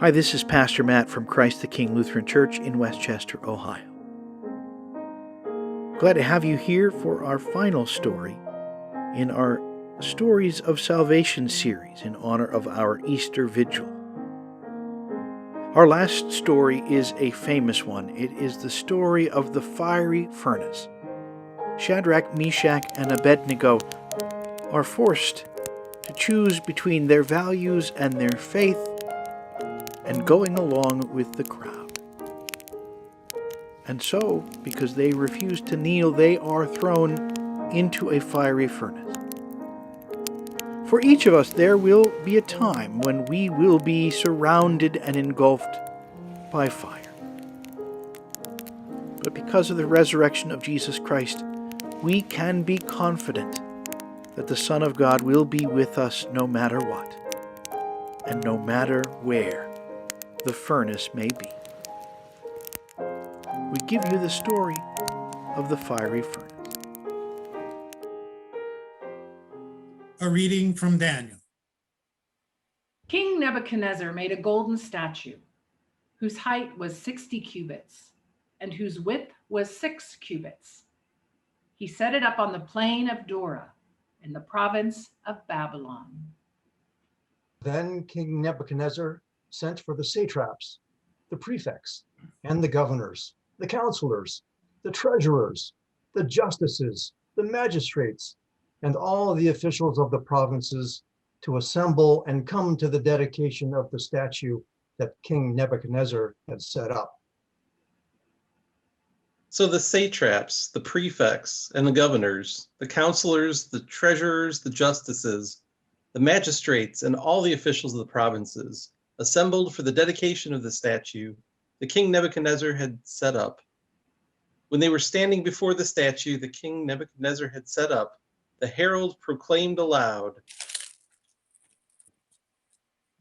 Hi, this is Pastor Matt from Christ the King Lutheran Church in Westchester, Ohio. Glad to have you here for our final story in our Stories of Salvation series in honor of our Easter Vigil. Our last story is a famous one. It is the story of the fiery furnace. Shadrach, Meshach, and Abednego are forced to choose between their values and their faith and going along with the crowd. And so, because they refuse to kneel, they are thrown into a fiery furnace. For each of us, there will be a time when we will be surrounded and engulfed by fire. But because of the resurrection of Jesus Christ, we can be confident that the Son of God will be with us no matter what, and no matter where the furnace may be. We give you the story of the fiery furnace. A reading from Daniel. King Nebuchadnezzar made a golden statue whose height was 60 cubits and whose width was 6 cubits. He set it up on the plain of Dura in the province of Babylon. Then King Nebuchadnezzar sent for the satraps, the prefects, and the governors, the counselors, the treasurers, the justices, the magistrates, and all the officials of the provinces to assemble and come to the dedication of the statue that King Nebuchadnezzar had set up. So the satraps, the prefects, and the governors, the counselors, the treasurers, the justices, the magistrates, and all the officials of the provinces assembled for the dedication of the statue the King Nebuchadnezzar had set up. When they were standing before the statue the King Nebuchadnezzar had set up, the herald proclaimed aloud,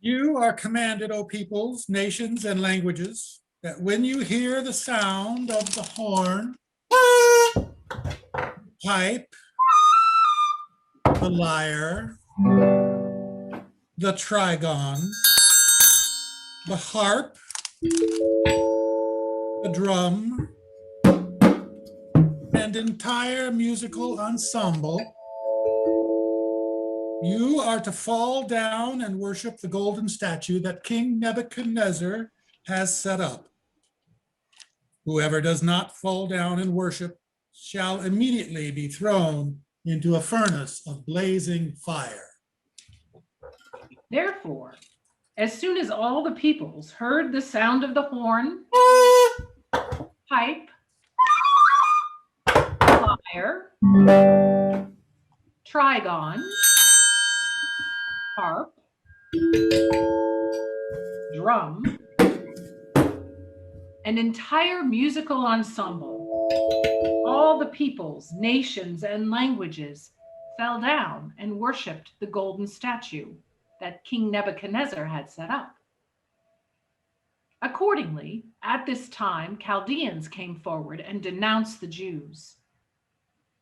You are commanded, O peoples, nations, and languages, that when you hear the sound of the horn, pipe, the lyre, the trigon, the harp, the drum, and entire musical ensemble, you are to fall down and worship the golden statue that King Nebuchadnezzar has set up. Whoever does not fall down and worship shall immediately be thrown into a furnace of blazing fire. Therefore, as soon as all the peoples heard the sound of the horn, pipe, lyre, trigon, harp, drum, an entire musical ensemble, all the peoples, nations, and languages fell down and worshiped the golden statue that King Nebuchadnezzar had set up. Accordingly, at this time, Chaldeans came forward and denounced the Jews.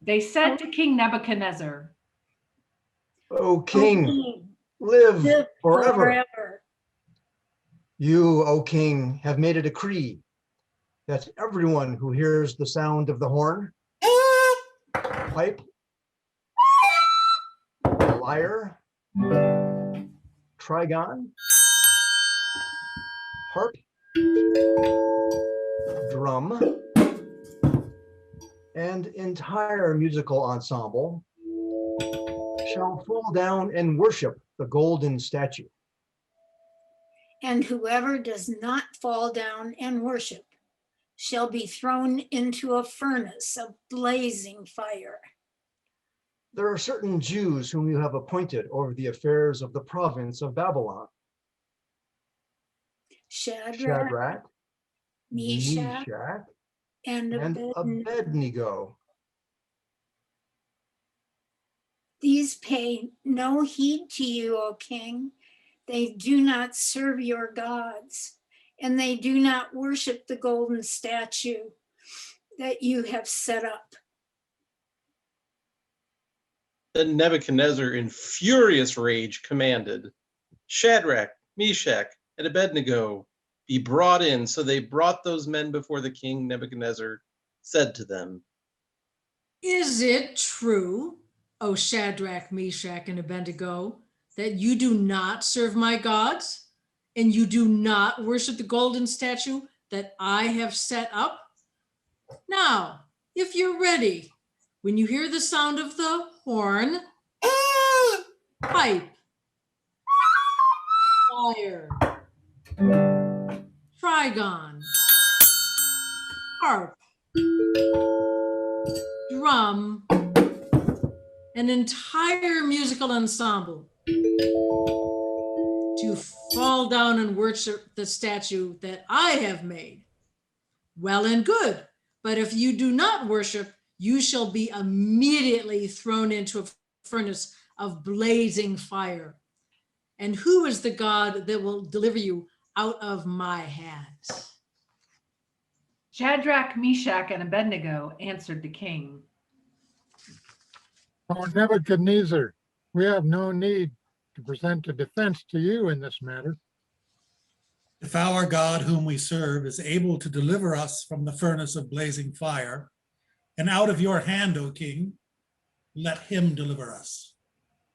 They said to King Nebuchadnezzar, O King, live forever. You, O King, have made a decree that everyone who hears the sound of the horn, pipe, lyre, trigon, harp, drum, and entire musical ensemble shall fall down and worship the golden statue. And whoever does not fall down and worship shall be thrown into a furnace of blazing fire. There are certain Jews whom you have appointed over the affairs of the province of Babylon. Shadrach, Meshach, and Abednego. These pay no heed to you, O king. They do not serve your gods, and they do not worship the golden statue that you have set up. Then Nebuchadnezzar, in furious rage, commanded, Shadrach, Meshach, and Abednego be brought in. So they brought those men before the king. Nebuchadnezzar said to them, Is it true, O Shadrach, Meshach, and Abednego, that you do not serve my gods, and you do not worship the golden statue that I have set up? Now, if you're ready, when you hear the sound of the horn, pipe, lyre, trigon, harp, drum, an entire musical ensemble to fall down and worship the statue that I have made. Well and good, but if you do not worship, you shall be immediately thrown into a furnace of blazing fire. And who is the God that will deliver you out of my hands? Shadrach, Meshach, and Abednego answered the king. O Nebuchadnezzar, we have no need to present a defense to you in this matter. If our God whom we serve is able to deliver us from the furnace of blazing fire and out of your hand, O king, let him deliver us.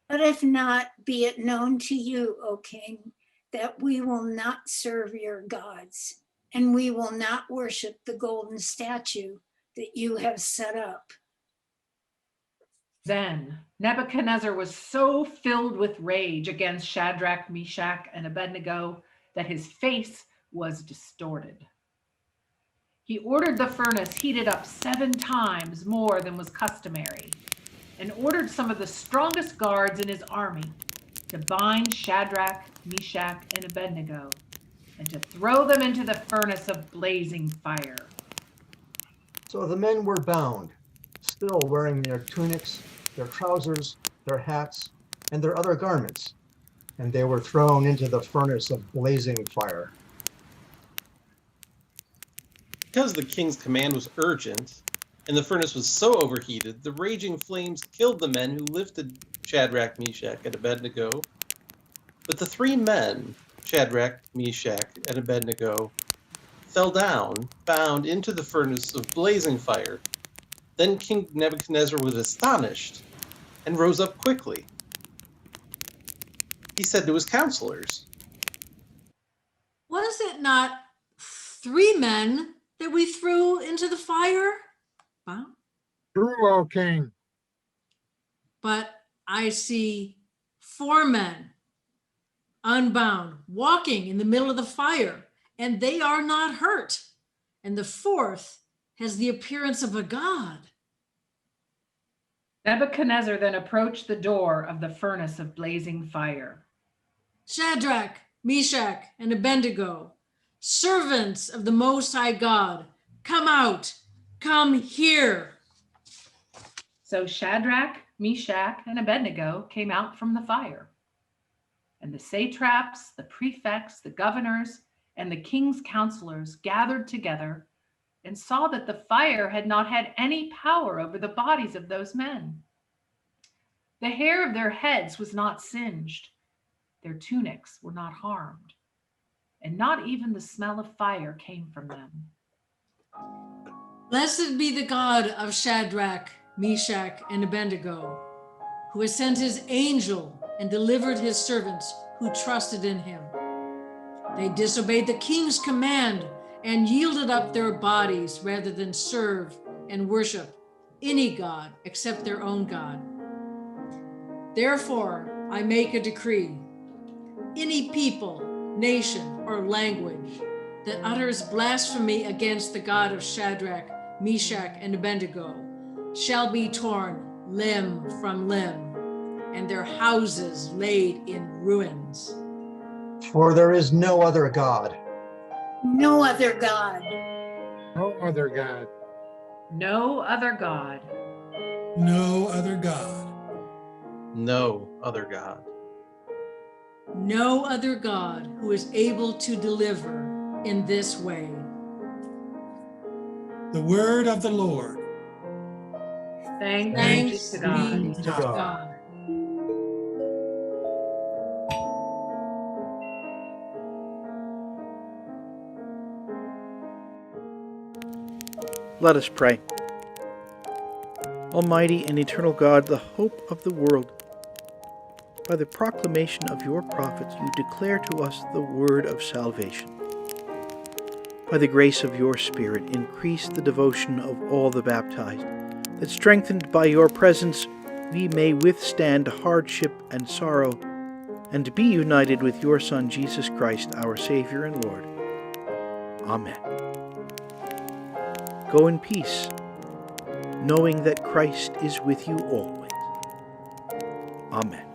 But if not, be it known to you, O king, that we will not serve your gods, and we will not worship the golden statue that you have set up. Then Nebuchadnezzar was so filled with rage against Shadrach, Meshach, and Abednego that his face was distorted. He ordered the furnace heated up 7 times more than was customary, and ordered some of the strongest guards in his army to bind Shadrach, Meshach, and Abednego, and to throw them into the furnace of blazing fire. So the men were bound, still wearing their tunics, their trousers, their hats, and their other garments, and they were thrown into the furnace of blazing fire. because the king's command was urgent, and the furnace was so overheated, the raging flames killed the men who lifted Shadrach, Meshach, and Abednego. But the 3 men, Shadrach, Meshach, and Abednego, fell down, bound into the furnace of blazing fire. Then King Nebuchadnezzar was astonished and rose up quickly. He said to his counselors, Was it not 3 men that we threw into the fire? Wow. True, O king. But I see 4 men unbound, walking in the middle of the fire, and they are not hurt. And the 4th has the appearance of a god. Nebuchadnezzar then approached the door of the furnace of blazing fire. Shadrach, Meshach, and Abednego, servants of the Most High God, come out, come here. So Shadrach, Meshach, and Abednego came out from the fire. And the satraps, the prefects, the governors, and the king's counselors gathered together and saw that the fire had not had any power over the bodies of those men. The hair of their heads was not singed, their tunics were not harmed, and not even the smell of fire came from them. Blessed be the God of Shadrach, Meshach, and Abednego, who has sent his angel and delivered his servants who trusted in him. They disobeyed the king's command and yielded up their bodies rather than serve and worship any god except their own God. Therefore, I make a decree. Any people, nation, or language that utters blasphemy against the God of Shadrach, Meshach, and Abednego shall be torn limb from limb, and their houses laid in ruins. For there is no other God. No other God. No other God. No other God. No other God. no other God. No other God who is able to deliver in this way. The word of the Lord. Thanks Thanks to be God. to to God. God. Let us pray. Almighty and eternal God, the hope of the world, by the proclamation of your prophets, you declare to us the word of salvation. By the grace of your Spirit, increase the devotion of all the baptized, that strengthened by your presence, we may withstand hardship and sorrow, and be united with your Son, Jesus Christ, our Savior and Lord. Amen. Go in peace, knowing that Christ is with you always. Amen.